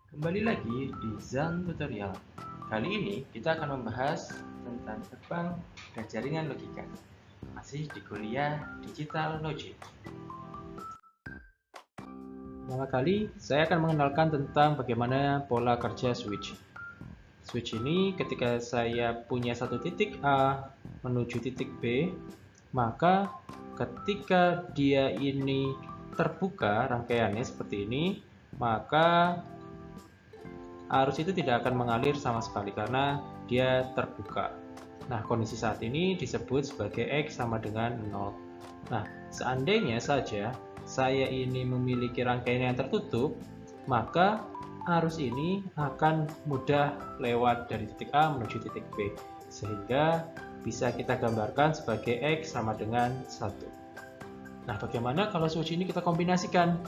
Kembali lagi di Zan Tutorial. Kali ini kita akan membahas tentang terbang dan jaringan logika. Masih di kuliah Digital Logic. Pertama kali, saya akan mengenalkan tentang bagaimana pola kerja switch. Switch ini ketika saya punya satu titik A menuju titik B, maka ketika dia ini terbuka rangkaiannya seperti ini, maka arus itu tidak akan mengalir sama sekali karena dia terbuka. Nah, kondisi saat ini disebut sebagai X sama dengan 0. Nah, seandainya saja saya ini memiliki rangkaian yang tertutup, maka arus ini akan mudah lewat dari titik A menuju titik B, sehingga bisa kita gambarkan sebagai X sama dengan 1. Nah, bagaimana kalau switch ini kita kombinasikan?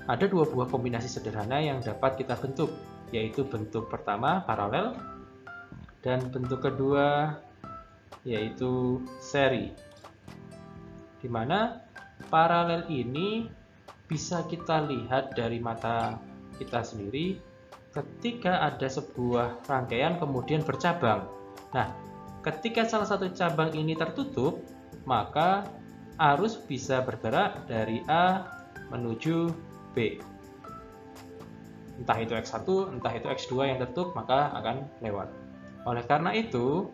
Ada dua buah kombinasi sederhana yang dapat kita bentuk, yaitu bentuk pertama paralel dan bentuk kedua yaitu seri. Di mana paralel ini bisa kita lihat dari mata kita sendiri ketika ada sebuah rangkaian kemudian bercabang. Nah, ketika salah satu cabang ini tertutup, maka arus bisa bergerak dari A menuju B. Entah itu X1, entah itu X2 yang tertutup, maka akan lewat. Oleh karena itu,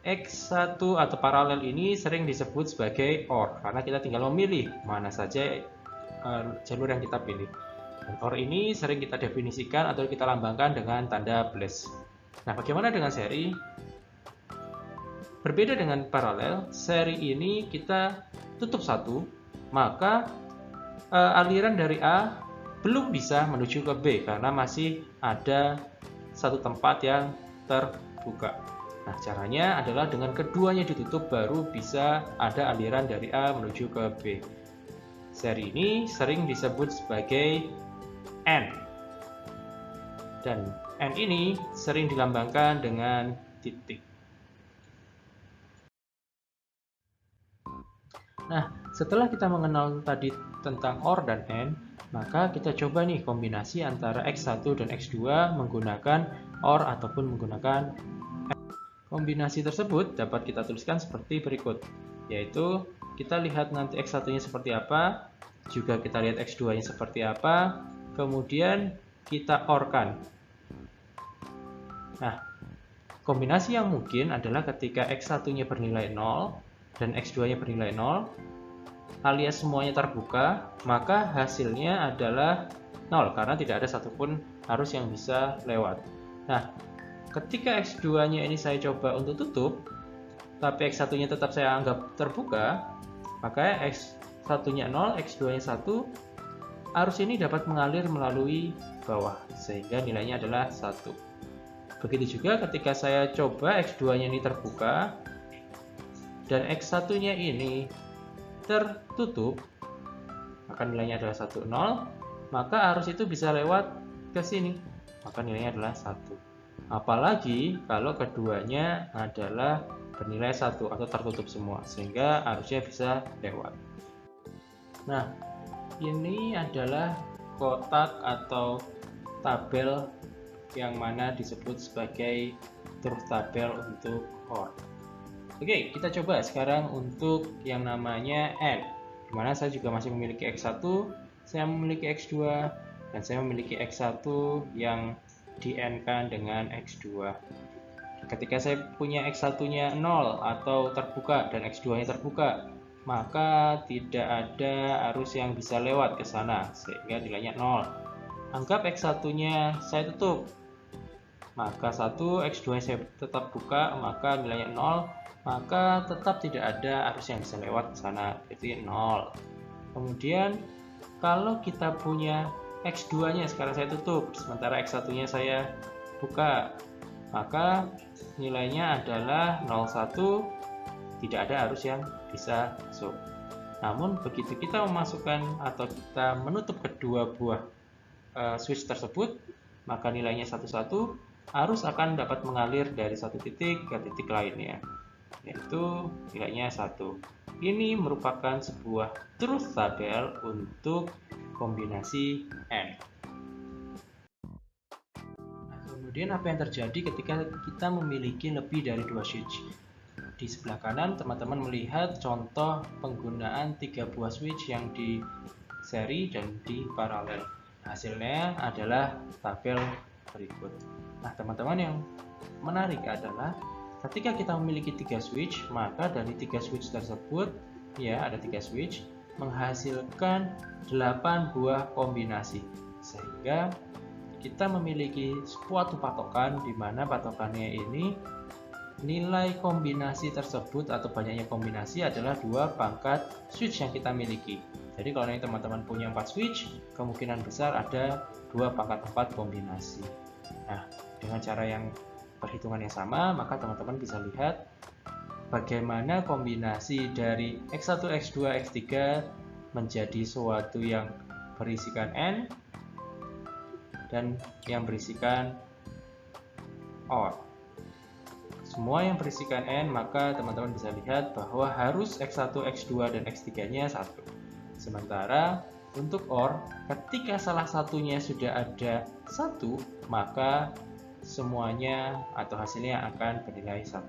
X1 atau paralel ini sering disebut sebagai OR, karena kita tinggal memilih mana saja jalur yang kita pilih. Dan OR ini sering kita definisikan atau kita lambangkan dengan tanda plus. Nah, bagaimana dengan seri? Berbeda dengan paralel, seri ini kita tutup satu, maka aliran dari A belum bisa menuju ke B karena masih ada satu tempat yang terbuka. Nah, caranya adalah dengan keduanya ditutup baru bisa ada aliran dari A menuju ke B. Seri ini sering disebut sebagai N. Dan N ini sering dilambangkan dengan titik. Nah, setelah kita mengenal tadi tentang OR dan AND, maka kita coba nih kombinasi antara X1 dan X2 menggunakan OR ataupun menggunakan AND. Kombinasi tersebut dapat kita tuliskan seperti berikut, yaitu kita lihat nanti X1-nya seperti apa, juga kita lihat X2-nya seperti apa, kemudian kita OR-kan. Nah, kombinasi yang mungkin adalah ketika X1-nya bernilai 0 dan X2-nya bernilai 0, alias semuanya terbuka, maka hasilnya adalah 0 karena tidak ada satupun arus yang bisa lewat. Nah, ketika X2-nya ini saya coba untuk tutup, tapi X1-nya tetap saya anggap terbuka, maka X1-nya 0, X2-nya 1, arus ini dapat mengalir melalui bawah, sehingga nilainya adalah 1. Begitu juga ketika saya coba X2-nya ini terbuka, dan X1-nya ini tertutup, maka nilainya adalah 1, 0, maka arus itu bisa lewat ke sini, maka nilainya adalah 1. Apalagi kalau keduanya adalah bernilai 1 atau tertutup semua, sehingga arusnya bisa lewat. Nah, ini adalah kotak atau tabel yang mana disebut sebagai truth table untuk OR. Oke, kita coba sekarang untuk yang namanya N, dimana saya juga masih memiliki X1, saya memiliki X2, dan saya memiliki X1 yang di N-kan dengan X2. Ketika saya punya X1-nya 0 atau terbuka dan X2-nya terbuka, maka tidak ada arus yang bisa lewat ke sana, sehingga nilainya 0. Anggap X1-nya saya tutup, maka 1, X2 saya tetap buka, maka nilainya 0, maka tetap tidak ada arus yang bisa lewat ke sana, jadi 0. Kemudian kalau kita punya X2-nya sekarang saya tutup, sementara X1-nya saya buka, maka nilainya adalah 01, tidak ada arus yang bisa masuk. Namun begitu kita memasukkan atau kita menutup kedua buah switch tersebut, maka nilainya 11, arus akan dapat mengalir dari satu titik ke titik lainnya, yaitu nilainya 1. Ini merupakan sebuah truth table untuk kombinasi N. Kemudian apa yang terjadi ketika kita memiliki lebih dari 2 switch? Di sebelah kanan teman-teman melihat contoh penggunaan 3 buah switch yang di seri dan di paralel. Hasilnya adalah tabel berikut. Nah, teman-teman, yang menarik adalah ketika kita memiliki 3 switch, maka dari 3 switch tersebut, ya ada 3 switch, menghasilkan 8 buah kombinasi. Sehingga kita memiliki suatu patokan di mana patokannya ini nilai kombinasi tersebut atau banyaknya kombinasi adalah 2 pangkat switch yang kita miliki. Jadi kalau teman-teman punya 4 switch, kemungkinan besar ada 2 pangkat 4 kombinasi. Nah, dengan cara yang perhitungan yang sama, maka teman-teman bisa lihat bagaimana kombinasi dari X1, X2, X3 menjadi suatu yang berisikan N dan yang berisikan OR. Semua yang berisikan N, maka teman-teman bisa lihat bahwa harus X1, X2, dan X3-nya 1. Sementara untuk OR, ketika salah satunya sudah ada 1, maka semuanya atau hasilnya akan bernilai 1.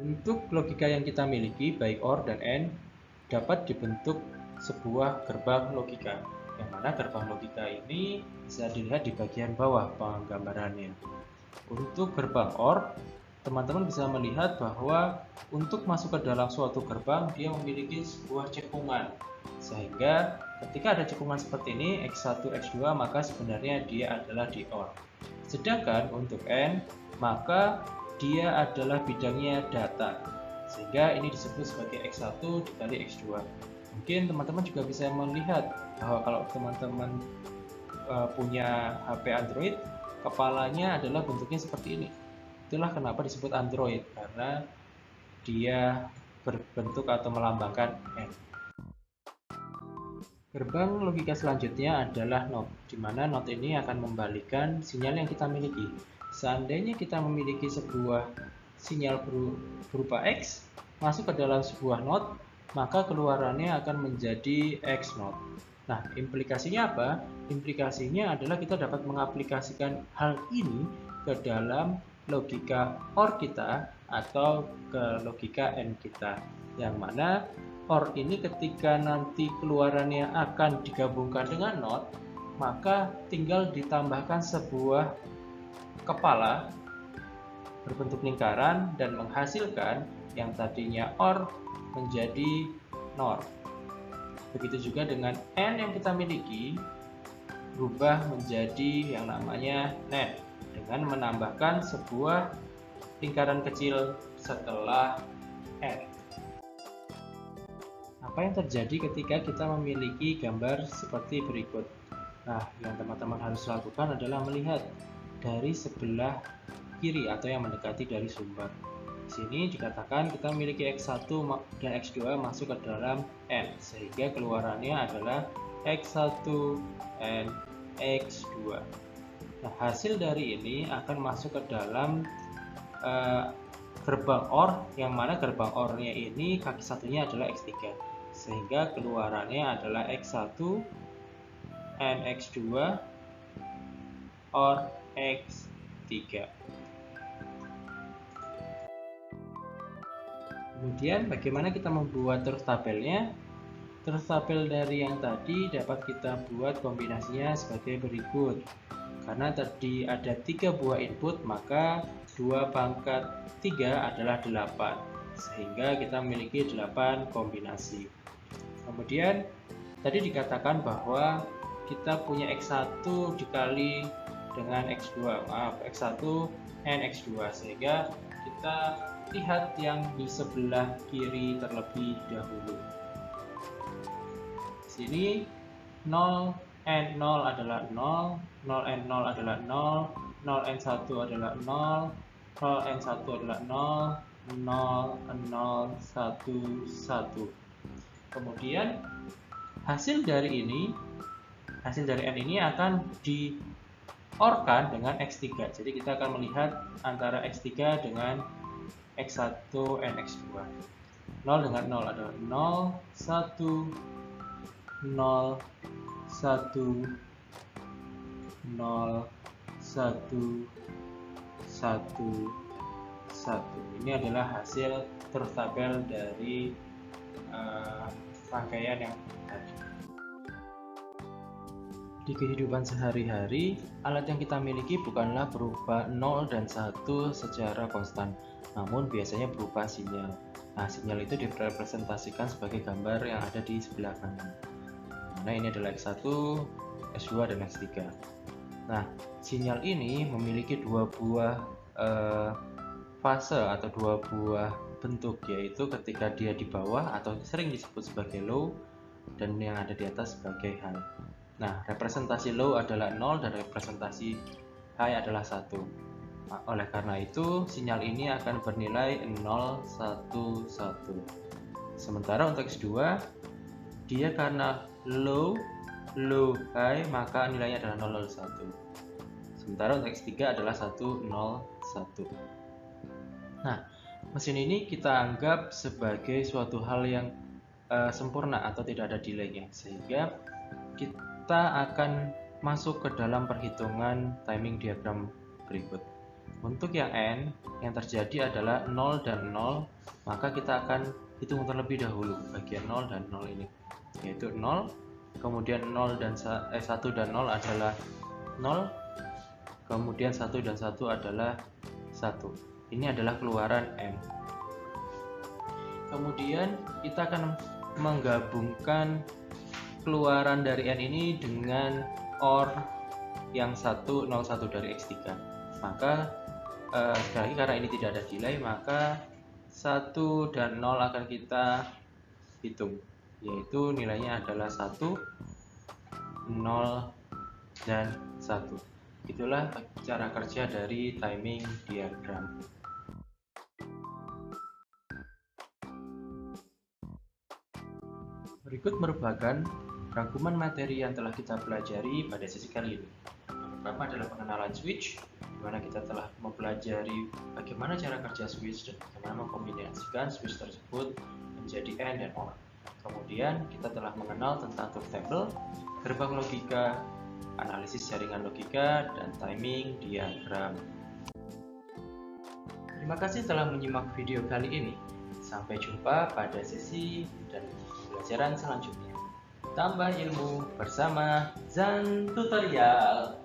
Untuk logika yang kita miliki, baik OR dan AND, dapat dibentuk sebuah gerbang logika. Yang mana gerbang logika ini bisa dilihat di bagian bawah penggambarannya. Untuk gerbang OR, teman-teman bisa melihat bahwa untuk masuk ke dalam suatu gerbang, dia memiliki sebuah cekungan. Sehingga ketika ada cekungan seperti ini, X1, X2, maka sebenarnya dia adalah di OR. Sedangkan untuk AND, maka dia adalah bidangnya data. Sehingga ini disebut sebagai X1 dikali X2. Mungkin teman-teman juga bisa melihat bahwa kalau teman-teman punya HP Android, kepalanya adalah bentuknya seperti ini. Itulah kenapa disebut Android, karena dia berbentuk atau melambangkan N. Gerbang logika selanjutnya adalah NOT, di mana NOT ini akan membalikan sinyal yang kita miliki. Seandainya kita memiliki sebuah sinyal berupa X masuk ke dalam sebuah NOT, maka keluarannya akan menjadi X NOT. Nah, implikasinya apa? Implikasinya adalah kita dapat mengaplikasikan hal ini ke dalam logika OR kita atau ke logika AND kita. Yang mana OR ini ketika nanti keluarannya akan digabungkan dengan NOT, maka tinggal ditambahkan sebuah kepala berbentuk lingkaran dan menghasilkan yang tadinya OR menjadi NOR. Begitu juga dengan N yang kita miliki berubah menjadi yang namanya NAND dengan menambahkan sebuah lingkaran kecil setelah N. Apa yang terjadi ketika kita memiliki gambar seperti berikut? Nah, yang teman-teman harus lakukan adalah melihat dari sebelah kiri atau yang mendekati dari sumber. Di sini dikatakan kita memiliki X1 dan X2 masuk ke dalam N, sehingga keluarannya adalah X1 and X2. Nah, hasil dari ini akan masuk ke dalam gerbang OR, yang mana gerbang OR-nya ini kaki satunya adalah X3, sehingga keluarannya adalah X1 and X2 or X3. Kemudian bagaimana kita membuat terus tabelnya? Terus tabel dari yang tadi dapat kita buat kombinasinya sebagai berikut. Karena tadi ada 3 buah input, maka 2 pangkat 3 adalah 8. Sehingga kita memiliki 8 kombinasi. Kemudian tadi dikatakan bahwa kita punya X1 dikali dengan X2, X1 and X2, sehingga kita lihat yang di sebelah kiri terlebih dahulu. Di sini 0 and 0 adalah 0, 0 and 0 adalah 0, 0 and 1 adalah 0, 0 and 1 adalah 0, 0, 0, 1, 1. Kemudian hasil dari N ini akan di-OR-kan dengan X3. Jadi kita akan melihat antara X3 dengan X1 and X2. 0 dengan 0 adalah 0, 1, 0, 1, 0, 0, 1, 1, 1. Ini adalah hasil truth table dari rangkaian yang tadi. Di kehidupan sehari-hari, alat yang kita miliki bukanlah berupa 0 dan 1 secara konstan, namun biasanya berupa sinyal. Nah, sinyal itu direpresentasikan sebagai gambar yang ada di sebelah kanan. Nah, ini adalah X1, X2, dan X3. Nah, sinyal ini memiliki dua buah fase atau dua buah bentuk, yaitu ketika dia di bawah atau sering disebut sebagai low, dan yang ada di atas sebagai high. Nah, representasi low adalah 0 dan representasi high adalah 1. Nah, oleh karena itu, sinyal ini akan bernilai 0, 1, 1. Sementara untuk X2, dia karena low, high, maka nilainya adalah 0, 1. Sementara untuk X3 adalah 1, 0, 1. Nah, mesin ini kita anggap sebagai suatu hal yang sempurna atau tidak ada delay-nya, sehingga kita akan masuk ke dalam perhitungan timing diagram berikut. Untuk yang N, yang terjadi adalah 0 dan 0, maka kita akan hitung terlebih dahulu bagian 0 dan 0 ini, yaitu 0, kemudian 1 dan 0 adalah 0, kemudian 1 dan 1 adalah 1. Ini adalah keluaran M. Kemudian kita akan menggabungkan keluaran dari N ini dengan OR yang 101 dari X3. Maka sekali lagi, karena ini tidak ada delay, maka 1 dan 0 akan kita hitung, yaitu nilainya adalah 1, 0, dan 1. Itulah cara kerja dari timing diagram. Berikut merupakan rangkuman materi yang telah kita pelajari pada sesi kali ini. Yang pertama adalah pengenalan switch, di mana kita telah mempelajari bagaimana cara kerja switch dan bagaimana mengkombinasikan switch tersebut menjadi AND dan OR. Kemudian kita telah mengenal tentang truth table, gerbang logika, analisis jaringan logika, dan timing diagram. Terima kasih telah menyimak video kali ini. Sampai jumpa pada sesi dan pelajaran selanjutnya. Tambah ilmu bersama Zan Tutorial.